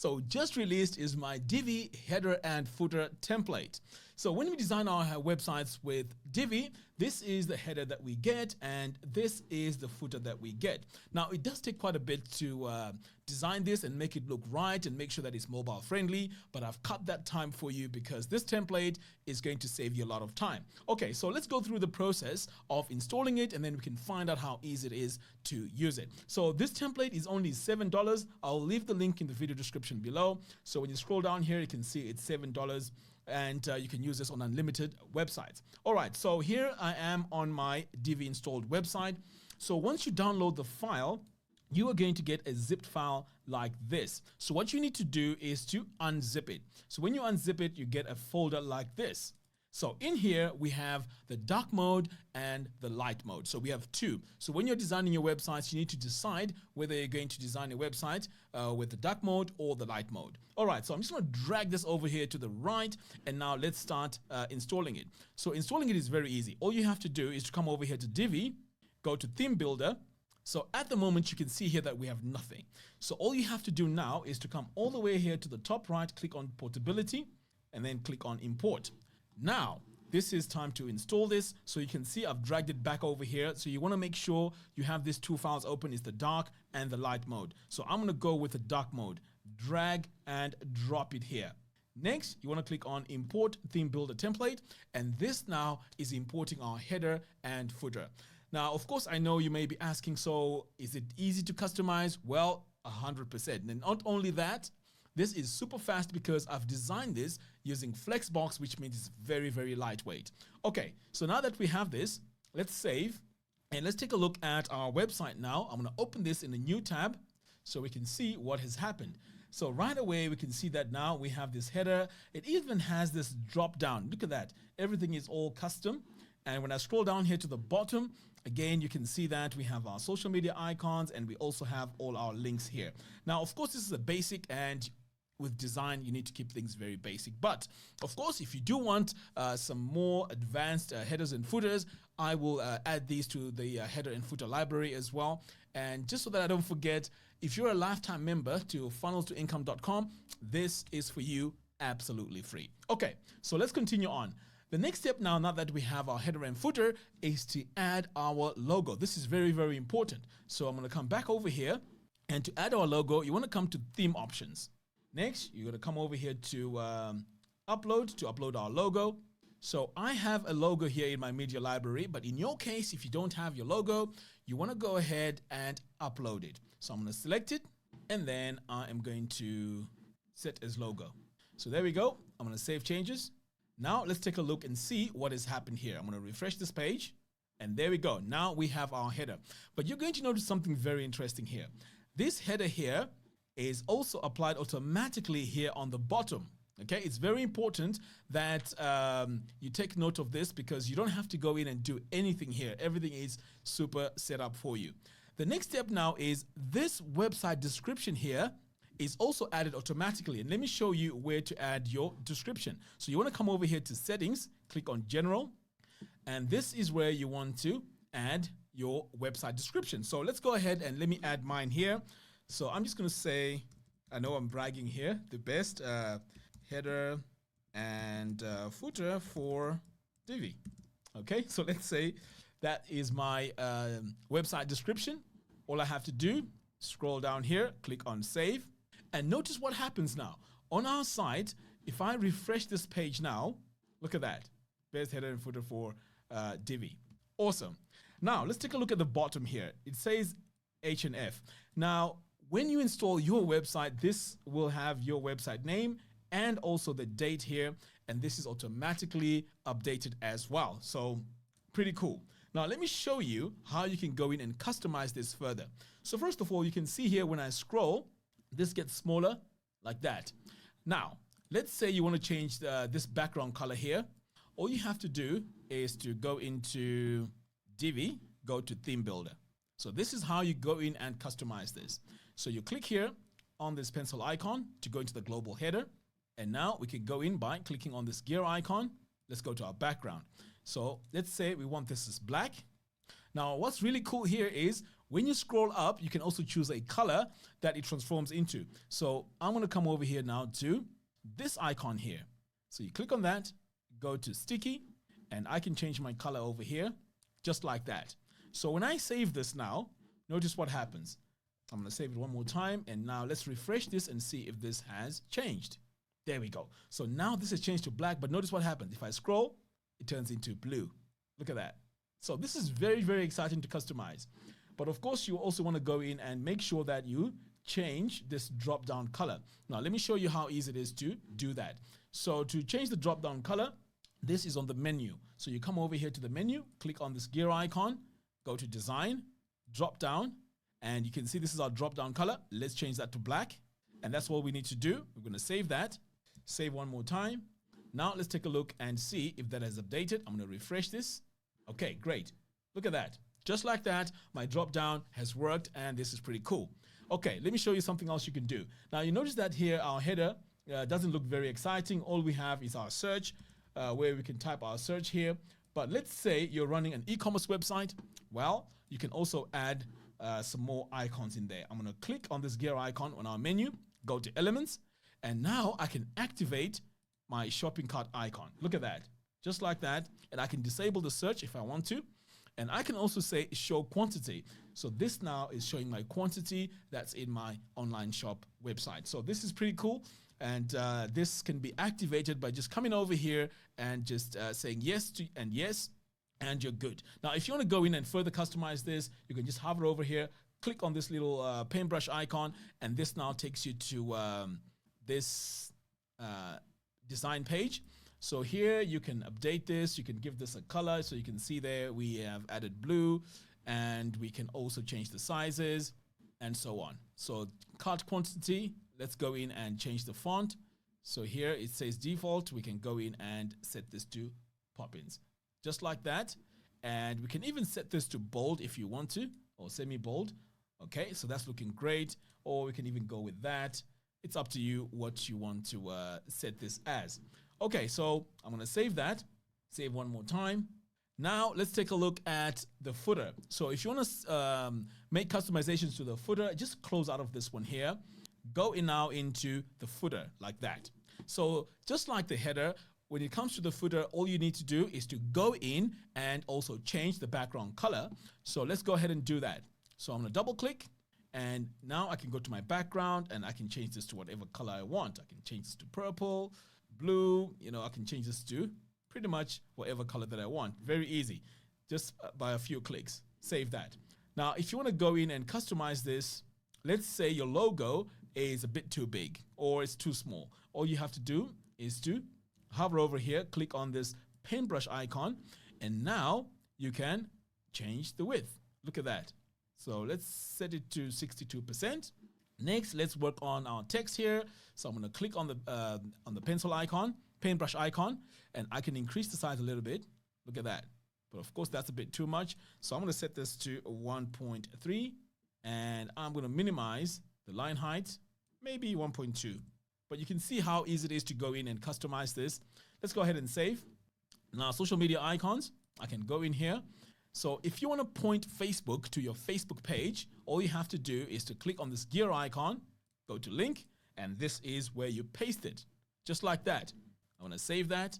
So just released is my Divi header and footer template. So when we design our websites with Divi, this is the header that we get and this is the footer that we get. Now it does take quite a bit to design this and make it look right and make sure that it's mobile friendly, but I've cut that time for you because this template is going to save you a lot of time. Okay, so let's go through the process of installing it and then we can find out how easy it is to use it. So this template is only $7. I'll leave the link in the video description below. So when you scroll down here, you can see it's $7 and you can use this on unlimited websites. All right, so here I am on my Divi installed website. So once you download the file, you are going to get a zipped file like this. So what you need to do is to unzip it. So when you unzip it, you get a folder like this. So in here, we have the dark mode and the light mode. So we have two. So when you're designing your websites, you need to decide whether you're going to design a website with the dark mode or the light mode. All right, so I'm just going to drag this over here to the right. And now let's start installing it. So installing it is very easy. All you have to do is to come over here to Divi, go to Theme Builder. So at the moment, you can see here that we have nothing. So all you have to do now is to come all the way here to the top right, click on Portability, and then click on Import. Now, this is time to install this. So you can see I've dragged it back over here. So you want to make sure you have these two files open, is the dark and the light mode. So I'm going to go with the dark mode, drag and drop it here. Next, you want to click on Import Theme Builder Template. And this now is importing our header and footer. Now, of course, I know you may be asking, so is it easy to customize? Well, 100%. And not only that, this is super fast because I've designed this using Flexbox, which means it's very, very lightweight. Okay, so now that we have this, let's save and let's take a look at our website now. I'm going to open this in a new tab so we can see what has happened. So right away, we can see that now we have this header. It even has this drop down. Look at that. Everything is all custom. And when I scroll down here to the bottom, again, you can see that we have our social media icons and we also have all our links here. Now, of course, this is a basic, and with design, you need to keep things very basic. But of course, if you do want some more advanced headers and footers, I will add these to the header and footer library as well. And just so that I don't forget, if you're a lifetime member to funnelstoincome.com, this is for you absolutely free. Okay, so let's continue on. The next step now that we have our header and footer, is to add our logo. This is very, very important. So I'm going to come back over here, and to add our logo, you want to come to Theme Options. Next, you're going to come over here to upload our logo. So I have a logo here in my media library, but in your case, if you don't have your logo, you want to go ahead and upload it. So I'm going to select it, and then I am going to set as logo. So there we go. I'm going to save changes. Now let's take a look and see what has happened here. I'm going to refresh this page, and there we go. Now we have our header, but you're going to notice something very interesting here. This header here is also applied automatically here on the bottom. Okay, it's very important that you take note of this because you don't have to go in and do anything here. Everything is super set up for you. The next step now is this website description here is also added automatically. And let me show you where to add your description. So you want to come over here to Settings, click on General, and this is where you want to add your website description. So let's go ahead and let me add mine here. So I'm just going to say, I know I'm bragging here, the best header and footer for Divi. Okay, so let's say that is my website description. All I have to do, scroll down here, click on Save, and notice what happens now. On our site, if I refresh this page now, look at that. Best header and footer for Divi. Awesome. Now, let's take a look at the bottom here. It says H&F. Now, when you install your website, this will have your website name and also the date here. And this is automatically updated as well. So pretty cool. Now, let me show you how you can go in and customize this further. So first of all, you can see here when I scroll, this gets smaller like that. Now, let's say you want to change this background color here. All you have to do is to go into Divi, go to Theme Builder. So this is how you go in and customize this. So you click here on this pencil icon to go into the global header. And now we can go in by clicking on this gear icon. Let's go to our background. So let's say we want this as black. Now, what's really cool here is When you scroll up, you can also choose a color that it transforms into. So I'm going to come over here now to this icon here. So you click on that, go to sticky, and I can change my color over here just like that. So when I save this now, notice what happens. I'm going to save it one more time, and now let's refresh this and see if this has changed. There we go. So now this has changed to black, but notice what happens. If I scroll, it turns into blue. Look at that. So this is very, very exciting to customize. But of course, you also want to go in and make sure that you change this drop-down color. Now, let me show you how easy it is to do that. So to change the drop-down color, this is on the menu. So you come over here to the menu, click on this gear icon, go to design, drop down, and you can see this is our drop-down color. Let's change that to black. And that's what we need to do. We're going to save that. Save one more time. Now let's take a look and see if that has updated. I'm going to refresh this. Okay, great. Look at that. Just like that, my drop-down has worked, and this is pretty cool. Okay, let me show you something else you can do. Now you notice that here our header doesn't look very exciting. All we have is our search, where we can type our search here. But let's say you're running an e-commerce website. Well, you can also add some more icons in there. I'm going to click on this gear icon on our menu, go to elements, and now I can activate my shopping cart icon. Look at that, just like that. And I can disable the search if I want to. And I can also say show quantity. So this now is showing my quantity that's in my online shop website. So this is pretty cool. And this can be activated by just coming over here and just saying yes to and yes, and you're good. Now, if you want to go in and further customize this, you can just hover over here, click on this little paintbrush icon, and this now takes you to this design page. So here you can update this, you can give this a color. So you can see there we have added blue, and we can also change the sizes and so on. So cart quantity, let's go in and change the font. So here it says default. We can go in and set this to Poppins, just like that. And we can even set this to bold if you want to, or semi-bold. Okay, so that's looking great. Or we can even go with that. It's up to you what you want to set this as. Okay, so I'm going to save that. Save one more time. Now let's take a look at the footer. So if you want to make customizations to the footer, just close out of this one here. Go in now into the footer like that. So just like the header, when it comes to the footer, all you need to do is to go in and also change the background color. So let's go ahead and do that. So I'm going to double click, and now I can go to my background and I can change this to whatever color I want. I can change this to purple, blue, I can change this to pretty much whatever color that I want. Very easy, just by a few clicks. Save that. Now, if you want to go in and customize this, let's say your logo is a bit too big or it's too small. All you have to do is to hover over here, click on this paintbrush icon, and now you can change the width. Look at that. So let's set it to 62%. Next, let's work on our text here. So I'm going to click on the pencil icon, paintbrush icon, and I can increase the size a little bit. Look at that. But of course, that's a bit too much. So I'm going to set this to 1.3, and I'm going to minimize the line height, maybe 1.2. But you can see how easy it is to go in and customize this. Let's go ahead and save. Now, social media icons, I can go in here. So if you want to point Facebook to your Facebook page, all you have to do is to click on this gear icon, go to link, and this is where you paste it, just like that. I want to save that,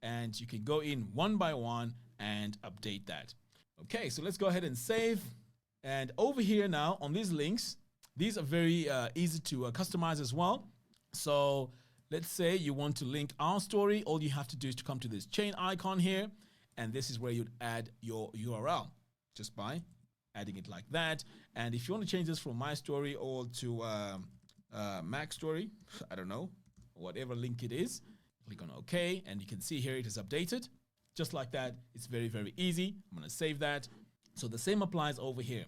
and you can go in one by one and update that. Okay, so let's go ahead and save. And over here now on these links, these are very easy to customize as well. So let's say you want to link our story. All you have to do is to come to this chain icon here, and this is where you'd add your URL just by adding it like that. And if you want to change this from my story or to Mac's story, I don't know, whatever link it is, click on OK, and you can see here it is updated. Just like that, it's very, very easy. I'm going to save that. So the same applies over here.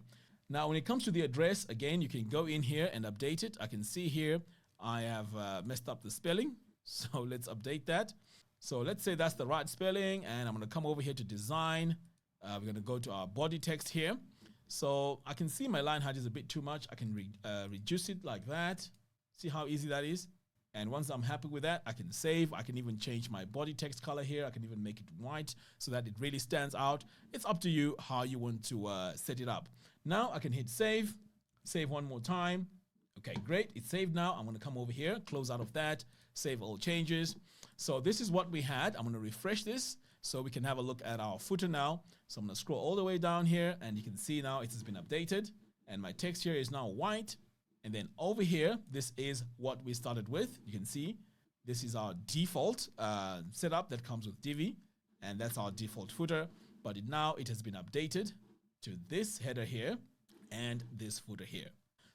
Now, when it comes to the address, again, you can go in here and update it. I can see here I have messed up the spelling. So let's update that. So let's say that's the right spelling, and I'm going to come over here to design. We're going to go to our body text here. So I can see my line height is a bit too much. I can reduce it like that. See how easy that is? And once I'm happy with that, I can save. I can even change my body text color here. I can even make it white so that it really stands out. It's up to you how you want to set it up. Now I can hit save. Save one more time. Okay, great. It's saved now. I'm going to come over here, close out of that, save all changes. So this is what we had. I'm going to refresh this so we can have a look at our footer now. So I'm going to scroll all the way down here, and you can see now it has been updated. And my text here is now white. And then over here, this is what we started with. You can see this is our default setup that comes with Divi, and that's our default footer. But now it has been updated to this header here and this footer here.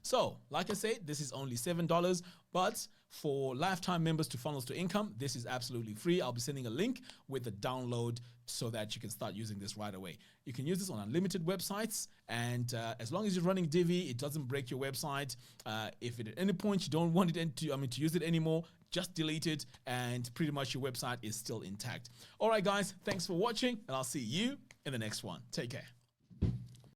So, like I said, this is only $7, but for lifetime members to Funnels to Income, this is absolutely free. I'll be sending a link with the download so that you can start using this right away. You can use this on unlimited websites, and as long as you're running Divi, it doesn't break your website. If at any point you don't want it to use it anymore, just delete it, and pretty much your website is still intact. All right, guys, thanks for watching, and I'll see you in the next one. Take care.